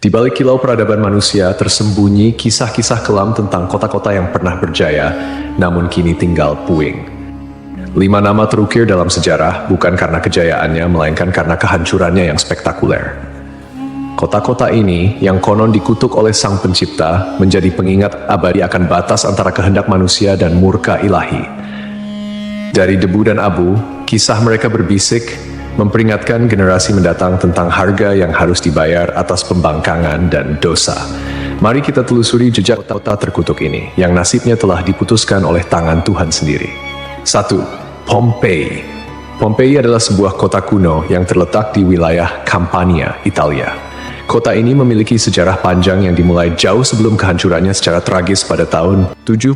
Di balik kilau peradaban manusia tersembunyi kisah-kisah kelam tentang kota-kota yang pernah berjaya, namun kini tinggal puing. 5 nama terukir dalam sejarah bukan karena kejayaannya, melainkan karena kehancurannya yang spektakuler. Kota-kota ini, yang konon dikutuk oleh Sang Pencipta, menjadi pengingat abadi akan batas antara kehendak manusia dan murka ilahi. Dari debu dan abu, kisah mereka berbisik, memperingatkan generasi mendatang tentang harga yang harus dibayar atas pembangkangan dan dosa. Mari kita telusuri jejak kota terkutuk ini, yang nasibnya telah diputuskan oleh tangan Tuhan sendiri. 1. Pompei. Pompei adalah sebuah kota kuno yang terletak di wilayah Campania, Italia. Kota ini memiliki sejarah panjang yang dimulai jauh sebelum kehancurannya secara tragis pada tahun 79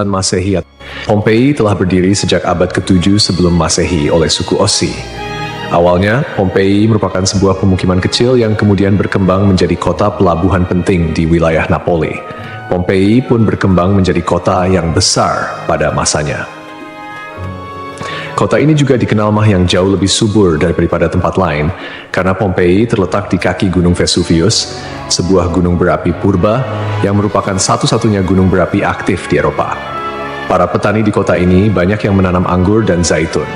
Masehi. Pompei telah berdiri sejak abad ke-7 sebelum Masehi oleh suku Ossi. Awalnya, Pompei merupakan sebuah pemukiman kecil yang kemudian berkembang menjadi kota pelabuhan penting di wilayah Napoli. Pompei pun berkembang menjadi kota yang besar pada masanya. Kota ini juga dikenal yang jauh lebih subur daripada tempat lain, karena Pompei terletak di kaki Gunung Vesuvius, sebuah gunung berapi purba yang merupakan satu-satunya gunung berapi aktif di Eropa. Para petani di kota ini banyak yang menanam anggur dan zaitun.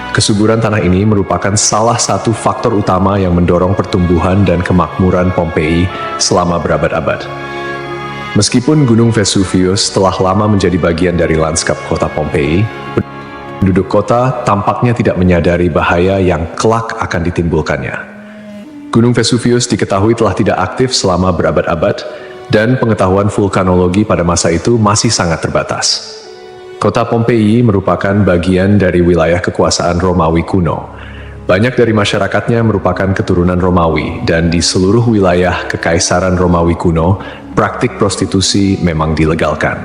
Kesuburan tanah ini merupakan salah satu faktor utama yang mendorong pertumbuhan dan kemakmuran Pompei selama berabad-abad. Meskipun Gunung Vesuvius telah lama menjadi bagian dari lanskap kota Pompei, penduduk kota tampaknya tidak menyadari bahaya yang kelak akan ditimbulkannya. Gunung Vesuvius diketahui telah tidak aktif selama berabad-abad, dan pengetahuan vulkanologi pada masa itu masih sangat terbatas. Kota Pompei merupakan bagian dari wilayah kekuasaan Romawi kuno. Banyak dari masyarakatnya merupakan keturunan Romawi, dan di seluruh wilayah Kekaisaran Romawi kuno, praktik prostitusi memang dilegalkan.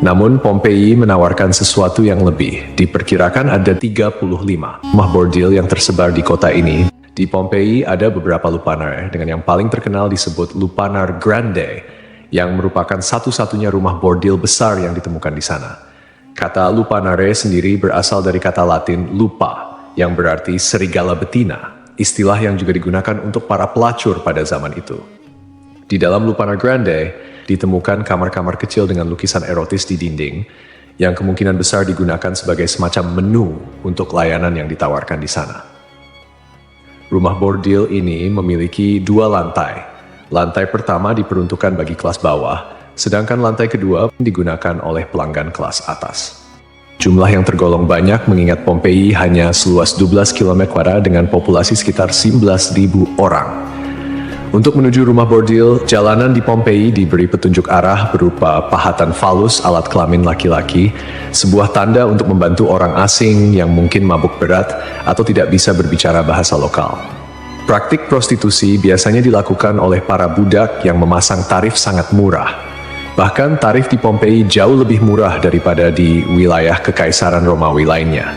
Namun Pompei menawarkan sesuatu yang lebih. Diperkirakan ada 35 rumah bordil yang tersebar di kota ini. Di Pompei ada beberapa lupanar, dengan yang paling terkenal disebut Lupanar Grande, yang merupakan satu-satunya rumah bordil besar yang ditemukan di sana. Kata lupanare sendiri berasal dari kata Latin lupa, yang berarti serigala betina, istilah yang juga digunakan untuk para pelacur pada zaman itu. Di dalam Lupanar Grande, ditemukan kamar-kamar kecil dengan lukisan erotis di dinding, yang kemungkinan besar digunakan sebagai semacam menu untuk layanan yang ditawarkan di sana. Rumah bordil ini memiliki 2 lantai. Lantai pertama diperuntukkan bagi kelas bawah, sedangkan lantai kedua digunakan oleh pelanggan kelas atas. Jumlah yang tergolong banyak mengingat Pompei hanya seluas 12 km² dengan populasi sekitar 11.000 orang. Untuk menuju rumah bordil, jalanan di Pompei diberi petunjuk arah berupa pahatan falus alat kelamin laki-laki, sebuah tanda untuk membantu orang asing yang mungkin mabuk berat atau tidak bisa berbicara bahasa lokal. Praktik prostitusi biasanya dilakukan oleh para budak yang memasang tarif sangat murah. Bahkan tarif di Pompei jauh lebih murah daripada di wilayah Kekaisaran Romawi lainnya.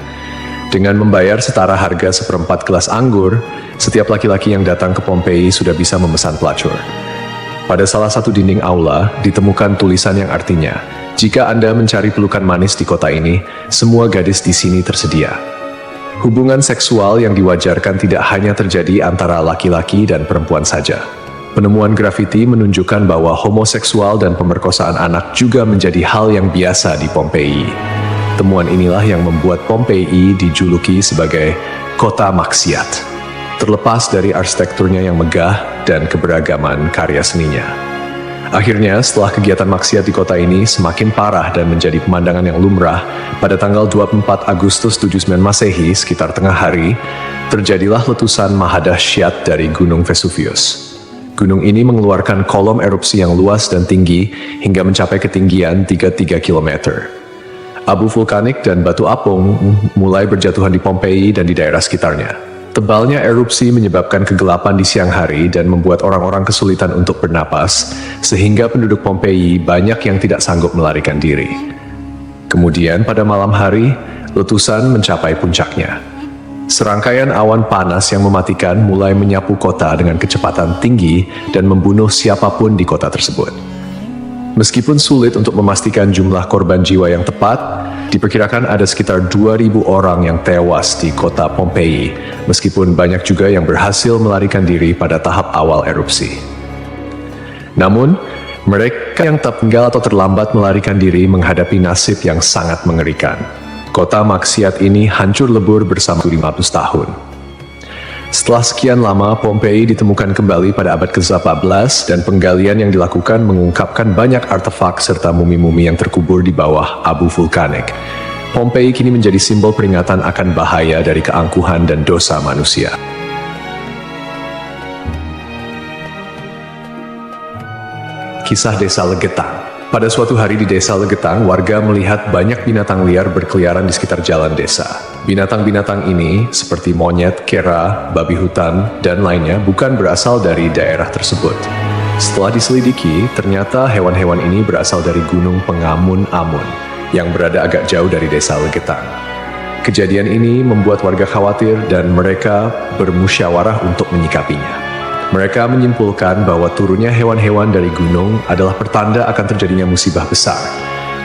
Dengan membayar setara harga seperempat gelas anggur, setiap laki-laki yang datang ke Pompei sudah bisa memesan pelacur. Pada salah satu dinding aula, ditemukan tulisan yang artinya, "Jika Anda mencari pelukan manis di kota ini, semua gadis di sini tersedia." Hubungan seksual yang diwajarkan tidak hanya terjadi antara laki-laki dan perempuan saja. Penemuan grafiti menunjukkan bahwa homoseksual dan pemerkosaan anak juga menjadi hal yang biasa di Pompei. Temuan inilah yang membuat Pompei dijuluki sebagai kota maksiat, terlepas dari arsitekturnya yang megah dan keberagaman karya seninya. Akhirnya, setelah kegiatan maksiat di kota ini semakin parah dan menjadi pemandangan yang lumrah, pada tanggal 24 Agustus 79 Masehi, sekitar tengah hari, terjadilah letusan mahadahsyat dari Gunung Vesuvius. Gunung ini mengeluarkan kolom erupsi yang luas dan tinggi hingga mencapai ketinggian 33 km. Abu vulkanik dan batu apung mulai berjatuhan di Pompei dan di daerah sekitarnya. Tebalnya erupsi menyebabkan kegelapan di siang hari dan membuat orang-orang kesulitan untuk bernapas, sehingga penduduk Pompei banyak yang tidak sanggup melarikan diri. Kemudian pada malam hari, letusan mencapai puncaknya. Serangkaian awan panas yang mematikan mulai menyapu kota dengan kecepatan tinggi dan membunuh siapapun di kota tersebut. Meskipun sulit untuk memastikan jumlah korban jiwa yang tepat, diperkirakan ada sekitar 2.000 orang yang tewas di kota Pompei, meskipun banyak juga yang berhasil melarikan diri pada tahap awal erupsi. Namun, mereka yang tertinggal atau terlambat melarikan diri menghadapi nasib yang sangat mengerikan. Kota maksiat ini hancur lebur bersama 500 tahun. Setelah sekian lama, Pompei ditemukan kembali pada abad ke-14 dan penggalian yang dilakukan mengungkapkan banyak artefak serta mumi-mumi yang terkubur di bawah abu vulkanik. Pompei kini menjadi simbol peringatan akan bahaya dari keangkuhan dan dosa manusia. Kisah Desa Legetang. Pada suatu hari di Desa Legetang, warga melihat banyak binatang liar berkeliaran di sekitar jalan desa. Binatang-binatang ini, seperti monyet, kera, babi hutan, dan lainnya, bukan berasal dari daerah tersebut. Setelah diselidiki, ternyata hewan-hewan ini berasal dari Gunung Pengamun-Amun, yang berada agak jauh dari Desa Legetang. Kejadian ini membuat warga khawatir dan mereka bermusyawarah untuk menyikapinya. Mereka menyimpulkan bahwa turunnya hewan-hewan dari gunung adalah pertanda akan terjadinya musibah besar.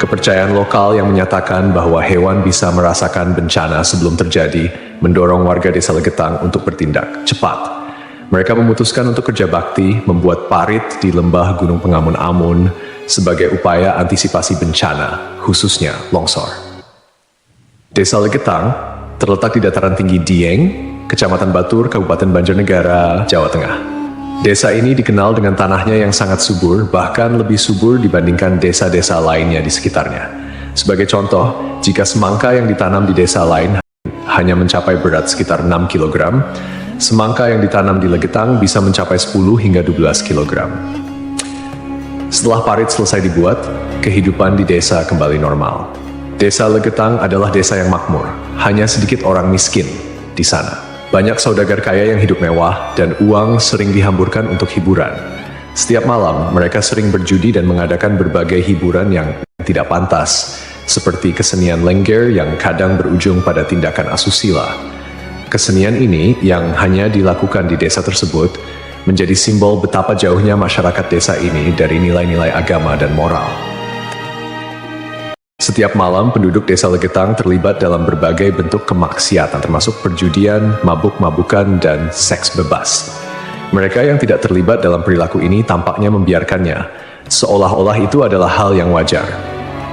Kepercayaan lokal yang menyatakan bahwa hewan bisa merasakan bencana sebelum terjadi mendorong warga Desa Legetang untuk bertindak cepat. Mereka memutuskan untuk kerja bakti membuat parit di lembah Gunung Pengamun-Amun sebagai upaya antisipasi bencana, khususnya longsor. Desa Legetang terletak di dataran tinggi Dieng, Kecamatan Batur, Kabupaten Banjarnegara, Jawa Tengah. Desa ini dikenal dengan tanahnya yang sangat subur, bahkan lebih subur dibandingkan desa-desa lainnya di sekitarnya. Sebagai contoh, jika semangka yang ditanam di desa lain hanya mencapai berat sekitar 6 kg, semangka yang ditanam di Legetang bisa mencapai 10 hingga 12 kg. Setelah parit selesai dibuat, kehidupan di desa kembali normal. Desa Legetang adalah desa yang makmur, hanya sedikit orang miskin di sana. Banyak saudagar kaya yang hidup mewah dan uang sering dihamburkan untuk hiburan. Setiap malam, mereka sering berjudi dan mengadakan berbagai hiburan yang tidak pantas, seperti kesenian lengger yang kadang berujung pada tindakan asusila. Kesenian ini yang hanya dilakukan di desa tersebut menjadi simbol betapa jauhnya masyarakat desa ini dari nilai-nilai agama dan moral. Setiap malam, penduduk Desa Legetang terlibat dalam berbagai bentuk kemaksiatan, termasuk perjudian, mabuk-mabukan, dan seks bebas. Mereka yang tidak terlibat dalam perilaku ini tampaknya membiarkannya, seolah-olah itu adalah hal yang wajar.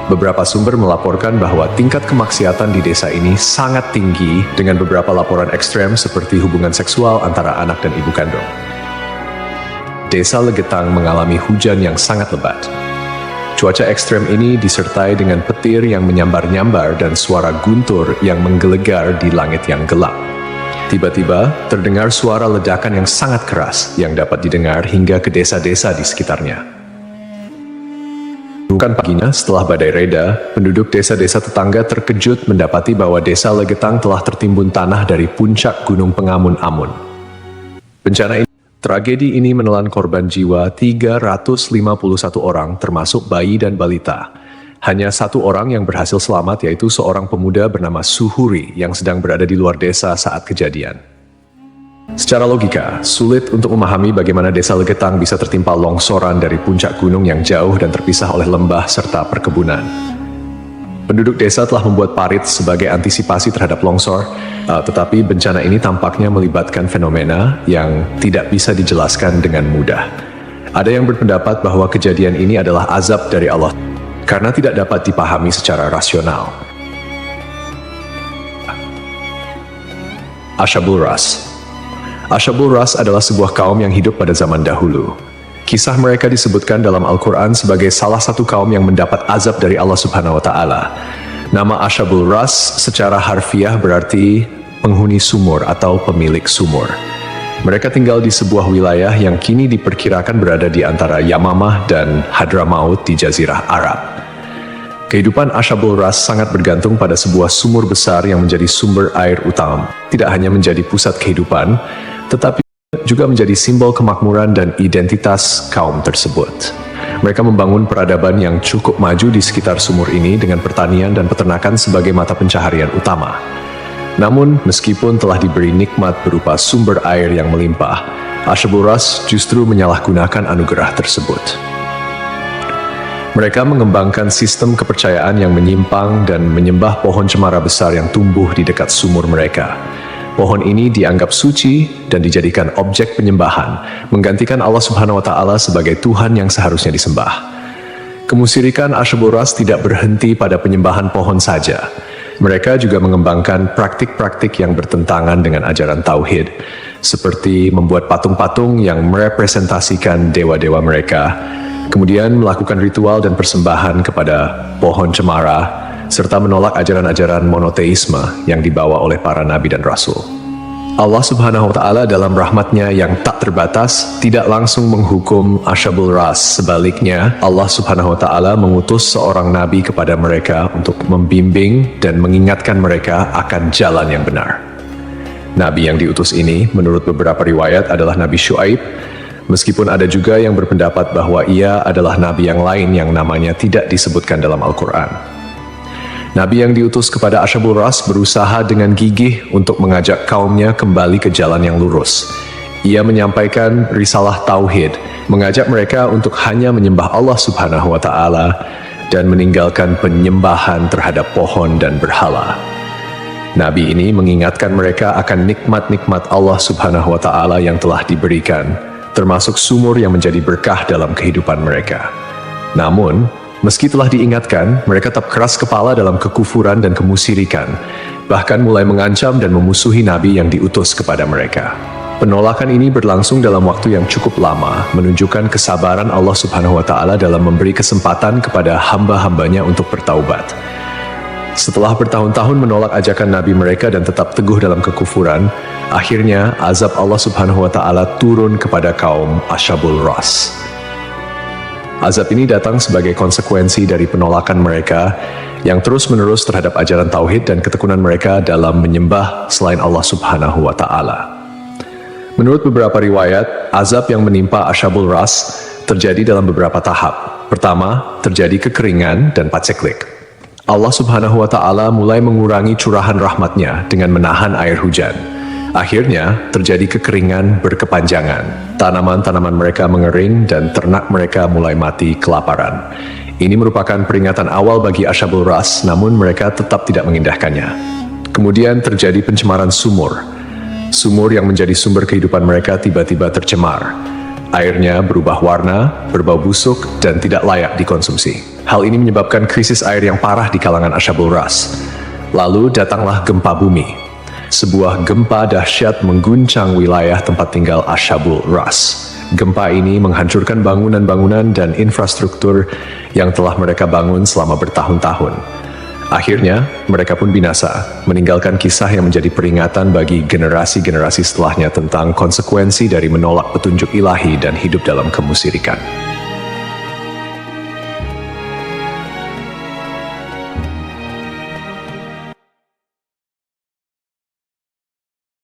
Beberapa sumber melaporkan bahwa tingkat kemaksiatan di desa ini sangat tinggi, dengan beberapa laporan ekstrem seperti hubungan seksual antara anak dan ibu kandung. Desa Legetang mengalami hujan yang sangat lebat. Cuaca ekstrem ini disertai dengan petir yang menyambar-nyambar dan suara guntur yang menggelegar di langit yang gelap. Tiba-tiba, terdengar suara ledakan yang sangat keras yang dapat didengar hingga ke desa-desa di sekitarnya. Bukan paginya, setelah badai reda, penduduk desa-desa tetangga terkejut mendapati bahwa Desa Legetang telah tertimbun tanah dari puncak Gunung Pengamun-Amun. Tragedi ini menelan korban jiwa 351 orang, termasuk bayi dan balita. Hanya satu orang yang berhasil selamat, yaitu seorang pemuda bernama Suhuri yang sedang berada di luar desa saat kejadian. Secara logika, sulit untuk memahami bagaimana Desa Legetang bisa tertimpa longsoran dari puncak gunung yang jauh dan terpisah oleh lembah serta perkebunan. Penduduk desa telah membuat parit sebagai antisipasi terhadap longsor, tetapi bencana ini tampaknya melibatkan fenomena yang tidak bisa dijelaskan dengan mudah. Ada yang berpendapat bahwa kejadian ini adalah azab dari Allah, karena tidak dapat dipahami secara rasional. Ashabul Ras. Ashabul Ras adalah sebuah kaum yang hidup pada zaman dahulu. Kisah mereka disebutkan dalam Al-Quran sebagai salah satu kaum yang mendapat azab dari Allah Subhanahu wa Ta'ala. Nama Ashabul Ras secara harfiah berarti penghuni sumur atau pemilik sumur. Mereka tinggal di sebuah wilayah yang kini diperkirakan berada di antara Yamamah dan Hadramaut di Jazirah Arab. Kehidupan Ashabul Ras sangat bergantung pada sebuah sumur besar yang menjadi sumber air utama. Tidak hanya menjadi pusat kehidupan, tetapi juga menjadi simbol kemakmuran dan identitas kaum tersebut. Mereka membangun peradaban yang cukup maju di sekitar sumur ini dengan pertanian dan peternakan sebagai mata pencaharian utama. Namun, meskipun telah diberi nikmat berupa sumber air yang melimpah, Ashabul Ras justru menyalahgunakan anugerah tersebut. Mereka mengembangkan sistem kepercayaan yang menyimpang dan menyembah pohon cemara besar yang tumbuh di dekat sumur mereka. Pohon ini dianggap suci dan dijadikan objek penyembahan, menggantikan Allah Subhanahu wa Ta'ala sebagai Tuhan yang seharusnya disembah. Kemusyrikan Asyabul Ras tidak berhenti pada penyembahan pohon saja. Mereka juga mengembangkan praktik-praktik yang bertentangan dengan ajaran Tauhid, seperti membuat patung-patung yang merepresentasikan dewa-dewa mereka, kemudian melakukan ritual dan persembahan kepada pohon cemara, serta menolak ajaran-ajaran monoteisme yang dibawa oleh para nabi dan rasul. Allah Subhanahu wa Ta'ala dalam rahmatnya yang tak terbatas tidak langsung menghukum Asyabul Ras. Sebaliknya, Allah Subhanahu wa Ta'ala mengutus seorang nabi kepada mereka untuk membimbing dan mengingatkan mereka akan jalan yang benar. Nabi yang diutus ini, menurut beberapa riwayat, adalah Nabi Syuaib, meskipun ada juga yang berpendapat bahwa ia adalah nabi yang lain yang namanya tidak disebutkan dalam Al-Quran. Nabi yang diutus kepada Asyabul Ras berusaha dengan gigih untuk mengajak kaumnya kembali ke jalan yang lurus. Ia menyampaikan risalah Tauhid, mengajak mereka untuk hanya menyembah Allah Subhanahu wa Ta'ala dan meninggalkan penyembahan terhadap pohon dan berhala. Nabi ini mengingatkan mereka akan nikmat-nikmat Allah Subhanahu wa Ta'ala yang telah diberikan, termasuk sumur yang menjadi berkah dalam kehidupan mereka. Namun, meski telah diingatkan, mereka tetap keras kepala dalam kekufuran dan kemusyrikan, bahkan mulai mengancam dan memusuhi Nabi yang diutus kepada mereka. Penolakan ini berlangsung dalam waktu yang cukup lama, menunjukkan kesabaran Allah Subhanahu wa Ta'ala dalam memberi kesempatan kepada hamba-hambanya untuk bertaubat. Setelah bertahun-tahun menolak ajakan Nabi mereka dan tetap teguh dalam kekufuran, akhirnya azab Allah Subhanahu wa Ta'ala turun kepada kaum Asyabul Ras. Azab ini datang sebagai konsekuensi dari penolakan mereka yang terus-menerus terhadap ajaran Tauhid dan ketekunan mereka dalam menyembah selain Allah Subhanahu wa Ta'ala. Menurut beberapa riwayat, azab yang menimpa Asyabul Ras terjadi dalam beberapa tahap. Pertama, terjadi kekeringan dan paceklik. Allah Subhanahu wa Ta'ala mulai mengurangi curahan rahmatnya dengan menahan air hujan. Akhirnya, terjadi kekeringan berkepanjangan. Tanaman-tanaman mereka mengering dan ternak mereka mulai mati kelaparan. Ini merupakan peringatan awal bagi Asyabul Ras, namun mereka tetap tidak mengindahkannya. Kemudian terjadi pencemaran sumur. Sumur yang menjadi sumber kehidupan mereka tiba-tiba tercemar. Airnya berubah warna, berbau busuk, dan tidak layak dikonsumsi. Hal ini menyebabkan krisis air yang parah di kalangan Asyabul Ras. Lalu datanglah gempa bumi. Sebuah gempa dahsyat mengguncang wilayah tempat tinggal Asyabul Ras. Gempa ini menghancurkan bangunan-bangunan dan infrastruktur yang telah mereka bangun selama bertahun-tahun. Akhirnya, mereka pun binasa, meninggalkan kisah yang menjadi peringatan bagi generasi-generasi setelahnya tentang konsekuensi dari menolak petunjuk ilahi dan hidup dalam kemusyrikan.